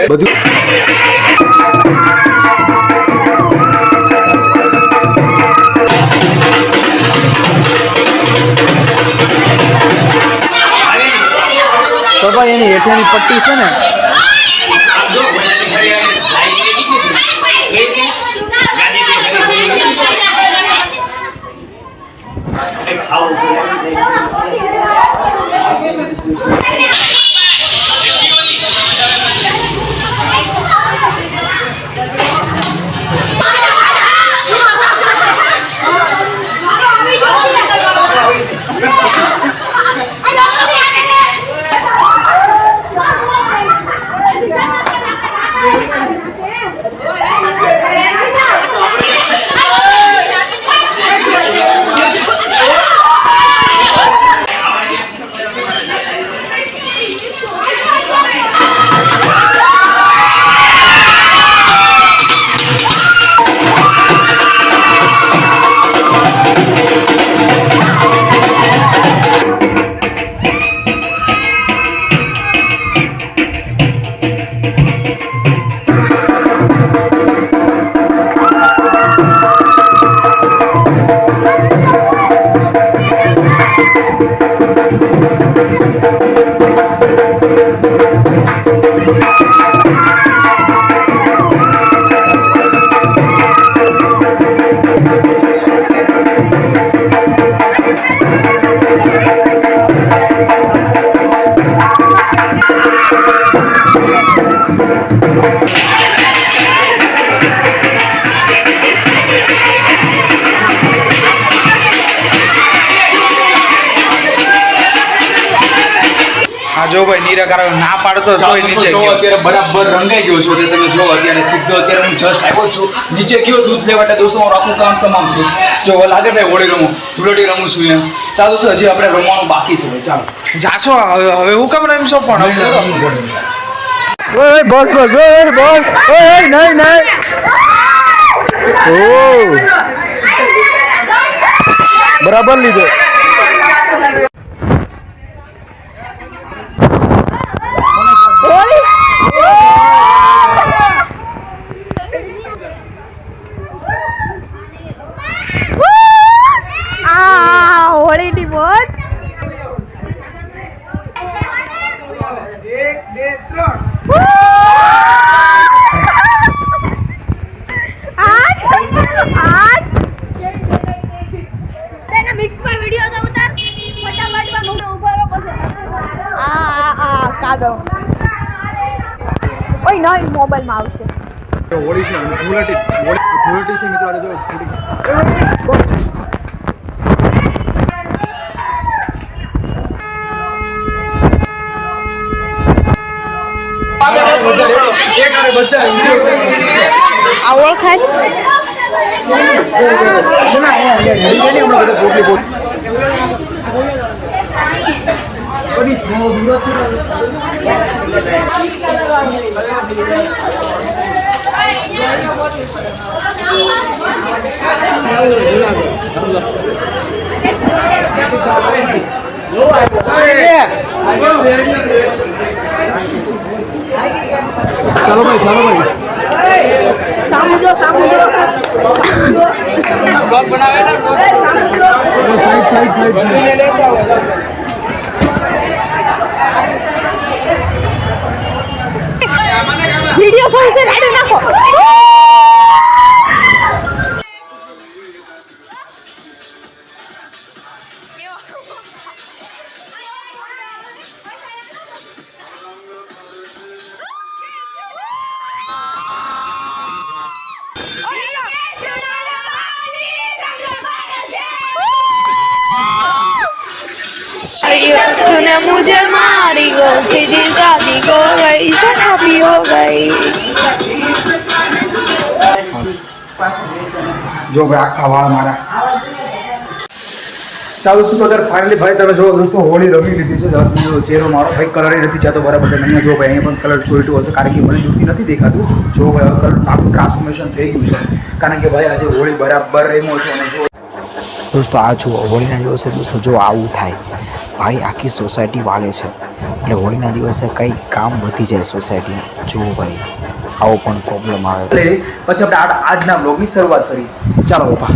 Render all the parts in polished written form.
બધું તો ભાઈ એની હેઠળની પટ્ટી છે ને જો ભાઈ નિરાકાર ના પાડતો તોય નીચે ગયો અત્યારે બરાબર રંગાઈ ગયો છો તમે જો અત્યારે સીધો અત્યારે હું જસ્ટ આવ્યો છું નીચે ગયો દૂધ લેવા એટલે દોસ્તો મારું આખું કામ તમામ છે જો લાગે ભાઈ હોળી રમું ધૂળેટી રમું છું એમ ચાલો દોસ્તો હજી આપણે રમવાનું બાકી છે ચાલો જાશો હવે હું કેમ રમશો પણ ઓય બોસ બોસ ઓય બોસ ઓય નહીં નહીં ઓ બરાબર લીધો મોબાઈલમાં આવશે હોળી છે ધૂળેટી છે મિત્રો આજે જો આ ઓળખાય ચાલો ભાઈ સામુદ્ર બ્લોગ બનાવે ને સાઈડ વિડિયો ફોન से રાડો નાખો तूने मुझे मारी गो सीधी शादी को गई शादी हो गई જો ભાઈ આખા વાળ મારા ચાલો શું અગર ફાઇનલી ભાઈ તમે જો દોસ્તો હોળી રમી લીધી છે ચહેરો મારો ભાઈ કલર નથી જતો બરાબર તમે અહીંયા જો ભાઈ અહીંયા પણ કલર ચોઈટું હશે કારણ કે મને દૂરથી નથી દેખાતું જો ભાઈ કલર આખું ટ્રાન્સફોર્મેશન થઈ ગયું છે કારણ કે ભાઈ આજે હોળી બરાબર રમ્યો છે અને જો દોસ્તો આ જુઓ હોળીના દિવસે દોસ્તો જો આવું થાય ભાઈ આખી સોસાયટી વાળે છે એટલે હોળીના દિવસે કંઈ કામ વધી જાય સોસાયટીમાં. જુઓ ભાઈ, આવો પણ પ્રોબ્લેમ આવે. એટલે પછી આપણે આજના બ્લોગની શરૂઆત કરી. ચાલો પપ્પા,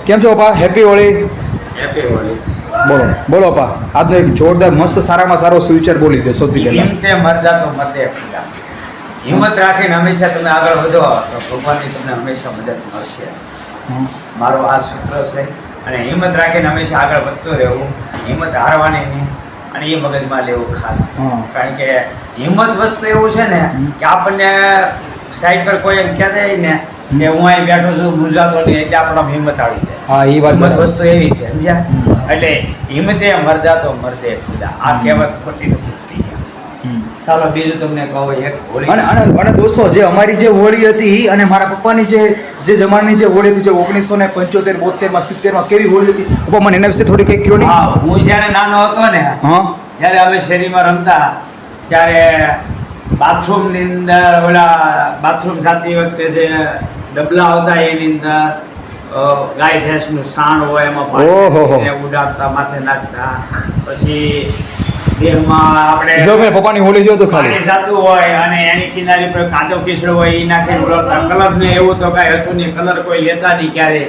કેમ છો પપ્પા? હેપી હોળી. હેપી હોળી. બોલો બોલો પપ્પા, આજનો એક જોરદાર મસ્ત સારામાં સારો ફ્યુચર બોલી દે સૌથી પહેલા. હિંમતે મરદા તો મરદે ખુદા. હિંમત રાખીને હંમેશા તમે આગળ વધો તો ભગવાનની તમને હંમેશા મદદ મળશે. મારો આ સૂત્ર છે. અને હિંમત રાખીને હંમેશા આગળ વધતો રહેવું, હિંમત હારવાની નહીં, અને એ મગજમાં લેવું ખાસ. કારણ કે હિંમત વસ્તુ એવું છે ને કે આપણને સાઈડ પર કોઈ એમ કહેતા હોય ને કે હું અહીં બેઠો છું મૂંઝાતો નહીં, એટલે આપણામાં હિંમત આવી જાય. હા, એ વાત હિંમત બરાબર. વસ્તુ એવી છે, સમજ્યા? એટલે હિંમતે મરદા તો મરદે ખુદા. આ કહેવત ખોટી નથી. ચાલો બીજું તમને કહું એક હોળી અને અને દોસ્તો, જે અમારી જે હોળી હતી અને મારા પપ્પાની જે જમાનાની જે હોળી હતી, જે 1975, 72, 70 કેવી હોળી હતી, પપ્પા મને એના વિશે થોડી કંઈક કહો ને. હા, હું જ્યારે નાનો હતો ને, હા, જ્યારે અમે શેરીમાં રમતા ત્યારે બાથરૂમની અંદર બાથરૂમ જાતી વખતે જે ડબલા આવતા એની અંદર ગાય ભેંસનું સાણ હોય એમાં ઓહોહો. પાણી ઉડાડતા, માથે નાખતા. પછી દેહમાં આપણે જો મેં પપ્પાની હોળી જોયો તો ખાલી પાણી જાતું હોય અને એની કિનારી પર કાદવ કીચડો હોય એ નાખીને ઉડાડતા. કલર ને એવું તો કાંઈ હતું નહીં, કલર કોઈ લેતા નહીં ક્યારે.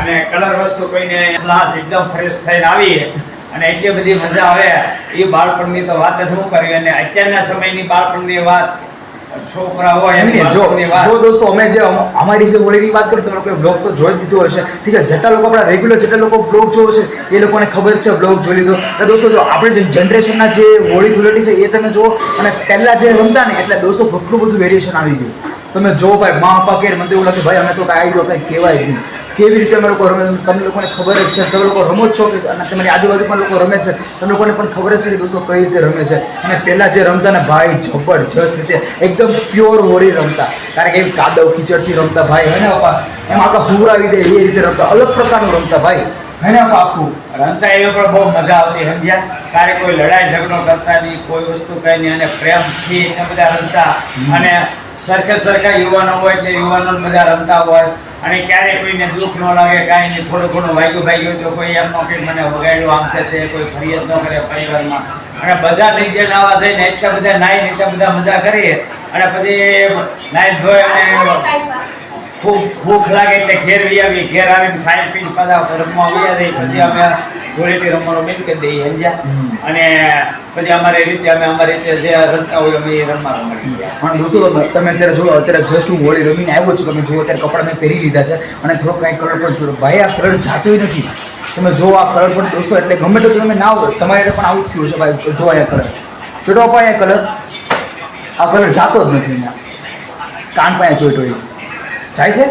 અને કલર વસ્તુ કોઈને એકદમ ફ્રેશ થઈને આવીએ અને એટલી બધી મજા આવે. એ બાળપણની તો વાત જ શું કરવી. અને અત્યારના સમયની બાળપણની વાત છોકરા હોય એની જો બાળપણની વાત. જો દોસ્તો, અમે જે અમારી જે હોળીની વાત કરીએ, તમે લોકોએ બ્લોગ તો જોઈ દીધો હશે. ઠીક છે, જેટલા લોકો આપણા રેગ્યુલર જેટલા લોકો બ્લોગ જોવો છે એ લોકોને ખબર છે, બ્લોગ જોઈ લીધો. એટલે દોસ્તો, જો આપણે જે જનરેશનના જે હોળી ધૂળેટી છે એ તમે જુઓ, અને પહેલા જે રમતા ને એટલે દોસ્તો કેટલું બધું વેરિએશન આવી ગયું. તમે જો ભાઈ, મા પપ્પા કે મને તો એવું લાગે ભાઈ અમે તો કાંઈ આઈડિયો કાંઈ કહેવાય જ નહીં. કેવી રીતે અમે લોકો રમે, તમને લોકોને ખબર જ છે. તમે લોકો રમો જ છો કે અને તમારી આજુબાજુ પણ લોકો રમે છે, તમને લોકોને પણ ખબર જ છે કે દોસ્તો કઈ રીતે રમે છે. અને પહેલાં જે રમતા ને ભાઈ, જબરજસ્ત રીતે એકદમ પ્યોર હોળી રમતા. કારણ કે એમ કાદવ કીચડથી રમતા ભાઈ, હે ને પપ્પા? એમ આખા હુર આવી જાય એ રીતે રમતા, અલગ પ્રકારનું રમતા ભાઈ, હે ને પપ્પા? આખું રમતા એ પણ બહુ મજા આવતી, સમજ્યા? કારણ કોઈ લડાઈ ઝઘડો કરતા નહીં, કોઈ વસ્તુ કઈ નહીં, અને પ્રેમથી એ બધા રમતા. અને સરખા યુવાનો હોય એટલે યુવાનો બધા રમતા હોય. અને ક્યારેય કોઈને દુઃખ ન લાગે, કાંઈ નહીં, થોડું ઘણું વાગ્યું તો કોઈ એમ ન કે મને વગાડ્યું આમ છે તે, કોઈ ફરિયાદ ન કરે પરિવારમાં. અને બધા નીચે નાવા જઈને એટલા બધા નાઈને એટલા બધા મજા કરીએ. અને પછી નાઈ ધોઈ અને ખૂબ ભૂખ લાગે એટલે ઘેર આવીએ. ઘેર આવીને ખાઈ પીને પાછા રમવા આવ્યા જઈએ. પછી અમે ધૂળેટી રમવાનું બંધ કરી દઈએ, સમજ્યા? અને પછી અમારી રીતે જે રમતા હોય અમે એ રમવા મળી ગયા. પણ દોસ્તો, તમે અત્યારે જુઓ, અત્યારે જસ્ટ હું હોળી રમીને આવ્યો છું. તમે જુઓ, અત્યારે કપડાં મેં પહેરી લીધા છે અને થોડોક કાંઈ કલર પણ જોડો. ભાઈ, આ કલર જાતોય નથી. તમે જો આ કલર પણ દોસ્તો, એટલે ગમે તો તમે ના આવો, તમારે પણ આવું જ થયું છે ભાઈ. જો અહીંયા કલર જોડો, અહીંયા કલર, આ કલર જાતો જ નથી. અહીંયા કાન પાયા ચોટો જાય છે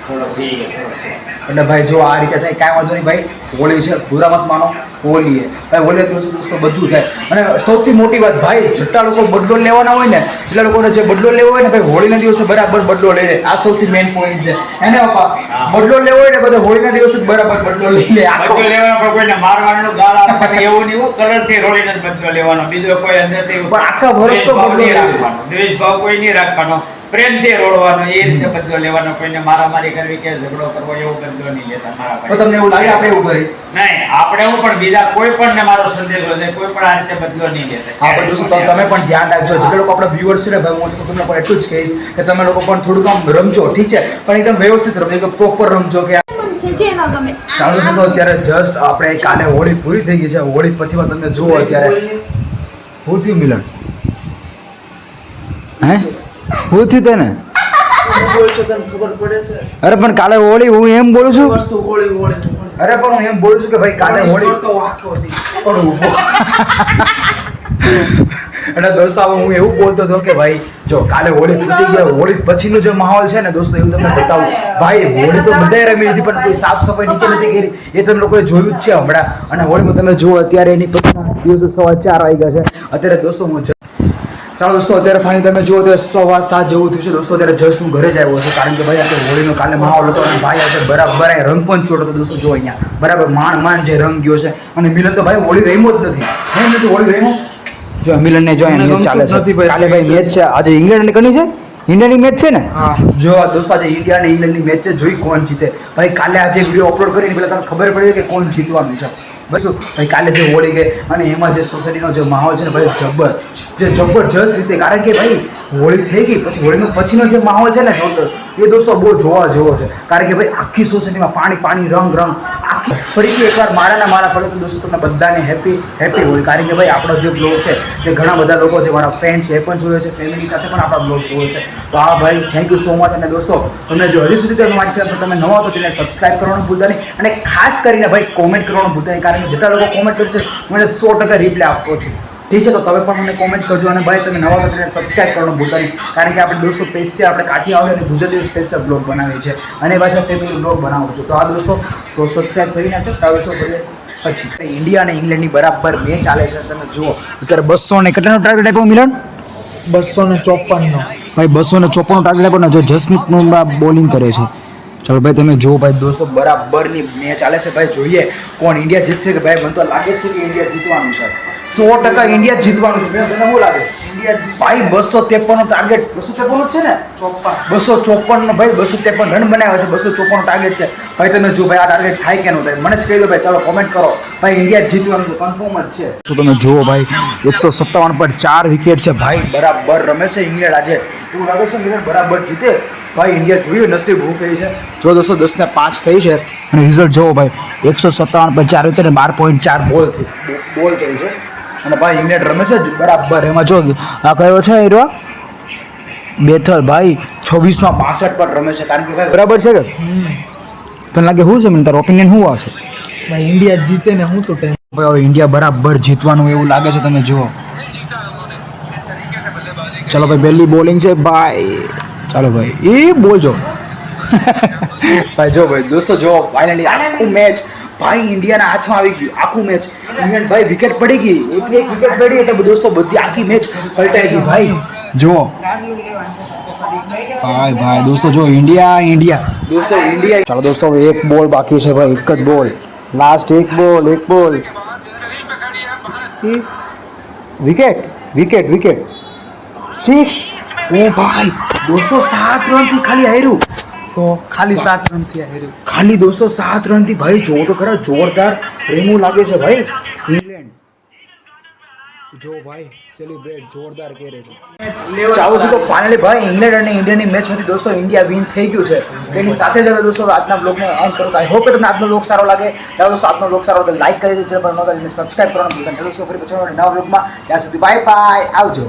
થોડો ઠીક છે. એટલે ભાઈ જો આ રીતે થાય, કાંઈ વાંધો નહીં ભાઈ. હોળી છે, પૂરા મત માનો, હોળી છે ભાઈ. હોળી દોસ્તો બધું થાય. અને સૌથી મોટી વાત ભાઈ, જેટલા લોકો બદલો લેવાના હોય ને, જેટલા લોકોને જે બદલો લેવો હોય ને ભાઈ, હોળીના દિવસે બરાબર બદલો લઈ લે. આ સૌથી મેઇન પોઈન્ટ છે, હે ને પપ્પા? બદલો લેવો હોય ને બધા હોળીના દિવસે જ બરાબર બદલો લઈ લે. આખો બદલો લેવાનો પણ કોઈને મારવાનું, ગાળ આપવાનું એવું નહીં. કલરથી રોડીને જ બદલો લેવાનો, બીજો કોઈ અંદરથી પણ આખા વર્ષ તો બદલો નહીં લેવો. રાખવાનો, દ્વેષ ભાવ કોઈ નહીં રાખવાનો, પ્રેમથી રોડવાનો, એ રીતે બદલો લેવાનો. કોઈને મારામારી કરવી કે ઝઘડો કરવો એવું બદલો નહીં લેતા મારા તો ભાઈ. તમને એવું લાગે આપણે એવું કરીએ? નહીં, આપણે હું પણ બીજા કોઈ પણ ને મારો સંદેશો છે, કોઈ પણ આ રીતે બદલો નહીં લેતા. હા, પણ દોસ્તો, તમે પણ ધ્યાન રાખજો. જે લોકો આપણા વ્યુઅર્સ છે ને ભાઈ, હું તમને પણ એટલું જ કહીશ કે તમે લોકો પણ થોડુંક આમ રમજો, ઠીક છે? પણ એકદમ વ્યવસ્થિત રમજો, પ્રોપર રમજો. કે ચાલો છો, તો અત્યારે જસ્ટ આપણે કાલે હોળી પૂરી થઈ ગઈ છે. હોળી પછીમાં તમે જુઓ અત્યારે શું થયું મિલન? હે શું થયું તને? અરે પણ કાલે હોળી, હું એમ બોલું છું. અરે પણ હું એમ બોલું છું કે ભાઈ કાલે હોળી એટલે દોસ્તો, હવે હું એવું બોલતો હતો કે ભાઈ જો કાલે હોળી તૂટી ગઈ, હોળી પછીનો જે માહોલ છે ને દોસ્તો, એવું તમને બતાવું. ભાઈ, હોળી તો બધાએ રમી લીધી, પણ કોઈ સાફ સફાઈ નીચે નથી કરી. એ તમે લોકોએ જોયું જ છે હમણાં. અને હોળીમાં તમે જુઓ અત્યારે એની પછીના દિવસે 4:15 વાગ્યા છે અત્યારે દોસ્તો. હું ચાલો દોસ્તો, અત્યારે ફાઇનલ તમે જુઓ તો 7:15 જેવું થયું છે દોસ્તો. અત્યારે જસ્ટ હું ઘરે જ આવ્યો છું, કારણ કે ભાઈ આપણે હોળીનો કાલે માહોલ હતો અને ભાઈ આજે બરાબર રંગ પણ ચોટો હતો દોસ્તો. જો અહીંયા બરાબર માંડ જે રંગ ગયો છે. અને મિલન તો ભાઈ હોળી રમ્યો જ નથી. નહીં નથી હોળી રમ્યો. જો મિલનને જો અહીંયા ચાલે છે કાલે ભાઈ મેચ છે આજે. ઇંગ્લેન્ડ કની છે? ઇન્ડિયાની મેચ છે ને હા. જો દોસ્તો આજે ઇન્ડિયા અને ઇંગ્લેન્ડની મેચ છે, જોઈ કોણ જીતે. ભાઈ કાલે આજે વિડીયો અપલોડ કરીને પહેલાં તમને ખબર પડી કે કોણ જીતવાનું છે. બસ ભાઈ કાલે જે હોળી ગઈ અને એમાં જે સોસાયટીનો જે માહોલ છે ને ભાઈ જબરજસ્ત રીતે, કારણ કે ભાઈ હોળી થઈ ગઈ પછી હોળીનો પછીનો જે માહોલ છે ને એ દોસ્તો બહુ જોવા જેવો છે. કારણ કે ભાઈ આખી સોસાયટીમાં પાણી રંગ આખી ફરીથી એકવાર મારા પડે તો દોસ્તો તમને બધાને હેપી હોળી. કારણ કે ભાઈ આપણો જે બ્લોગ છે તે ઘણા બધા લોકો જે મારા ફ્રેન્ડ છે એ પણ જોયો છે, ફેમિલી સાથે પણ આપણા બ્લોગ જોયો છે. તો હા ભાઈ થેન્ક યુ સો મચ. અને દોસ્તો તમને જો હજી સુધી તમે મારી ચેનલ પર તમે નવા તો તેને સબસ્ક્રાઈબ કરવાનું ભૂલતા નહીં, અને ખાસ કરીને ભાઈ કોમેન્ટ કરવાનું ભૂલતા નહીં. કારણ કે જેટલા લોકો કોમેન્ટ કરે છે મને 100% રિપ્લાય આપવો છે. ઠીક છે, તો તમે પણ મને કોમેન્ટ કરજો. અને ભાઈ તમે નવા તો તેને સબસ્ક્રાઈબ કરવાનું ભૂલતા નહીં, કારણ કે આપણે દોસ્તો સ્પેશિયલ આપણે કાઠિયાવાડી અને ગુજરાતી સ્પેશિયલ બ્લોગ બનાવીએ છીએ અને પાછા ફેમિલી બ્લોગ બનાવું છું. તો આ દોસ્તો તો સબસ્ક્રાઈબ કરી નાખજો. તો કરીએ પછી ઇન્ડિયા અને ઇંગ્લેન્ડની બરાબર મેચ ચાલે છે. તમે જુઓ અત્યારે 200 ને કેટલાનો ટાર્ગેટ આપ્યો મિલન? 254 ભાઈ 254 ટાર્ગેટ આપ્યો ને જો જસમીત બોલિંગ કરે છે. ચાલો ભાઈ તમે જુઓ ભાઈ દોસ્તો બરાબરની મેચ ચાલે છે. ભાઈ જોઈએ કોણ ઇન્ડિયા જીતશે કે ભાઈ મને તો લાગે છે કે ઇન્ડિયા જીતવાનું છે. 100% ઇન્ડિયા જીતવાનું છે. મને શું લાગે ઇન્ડિયા ભાઈ 253 નો ટાર્ગેટ 253 છે ને 254 નો ભાઈ 253 રન બનાવ્યા છે. 254 નો ટાર્ગેટ છે. ભાઈ તમે જો ભાઈ આ ટાર્ગેટ થાય કે ન થાય મને જ કહી દો ભાઈ. ચાલો કોમેન્ટ કરો ભાઈ ઇન્ડિયા જીતવાનું છે, કન્ફર્મ જ છે. તો તમે જુઓ ભાઈ 157 પર 4 વિકેટ છે. ભાઈ બરાબર રમે છે ઇંગ્લેન્ડ આજે. એવું લાગે છે ઇંગ્લેન્ડ બરાબર જીતે. ભાઈ ઇન્ડિયા જોયું નસીબ હું કહી છે. જો 10 ને 5 થઈ છે અને રિઝલ્ટ જોવો ભાઈ 157 પર 4 વિકેટ અને 12.4 બોલ થઈ છે. અને ભાઈ ઇંગ્લેન્ડ રમે છે બરાબર. એમાં જો આ કયો છે હીરો બેથલ ભાઈ 26 માં 62 પર રમે છે. કારણ કે ભાઈ બરાબર છે કે તને લાગે શું છે મને તારો ઓપિનિયન શું આવશે? ભાઈ ઇન્ડિયા જીતે ને હું તો ટેન્શન. ભાઈ હવે ઇન્ડિયા બરાબર જીતવાનું એવું લાગે છે. તમે જુઓ ચલો ભાઈ પહેલી બોલિંગ છે ભાઈ. ચાલો ભાઈ એ બોલજો ભાઈ. જો ભાઈ દોસ્તો જો ફાઇનલી આખું મેચ ભાઈ ઇન્ડિયાના હાથમાં આવી ગયું. આખું મેચ ઇંગ્લેન્ડ ભાઈ વિકેટ પડી ગઈ, એક વિકેટ પડી એટલે દોસ્તો બધી આખી મેચ પલટાઈ ગઈ. ભાઈ જો ભાઈ દોસ્તો જો ઇન્ડિયા દોસ્તો ઇન્ડિયા. ચાલો દોસ્તો એક બોલ બાકી છે ભાઈ, એક જ બોલ લાસ્ટ. એક બોલ વિકેટ 6. ઓ ભાઈ દોસ્તો 7 રનથી ખાલી હાર્યું. તો ખાલી 7 રનથી હાર્યું. ખાલી દોસ્તો 7 રનથી. ભાઈ જો તો ખરા જોરદાર પ્રેમો લાગે છે ભાઈ ઇંગ્લેન્ડ. જો ભાઈ સેલિબ્રેટ જોરદાર કરે છે. ચાલો છે તો ફાઇનલી ભાઈ ઇંગ્લેન્ડ અને ઇન્ડિયાની મેચમાંથી દોસ્તો ઇન્ડિયા વિન થઈ ગયું છે. તેની સાથે જ હવે દોસ્તો આજના બ્લોગને એન્ડ કરું છું. આઈ હોપ કે તમને આજનો બ્લોગ સારો લાગે. ચાલો દોસ્તો આજનો બ્લોગ સારો લાગે લાઈક કરી દેજો, ચેનલ પર ન કરી સબસ્ક્રાઇબ કરવાનું ભૂલતા નહીં. ફરી પછી નવા બ્લોગમાં ત્યાં સુધી બાય આવજો.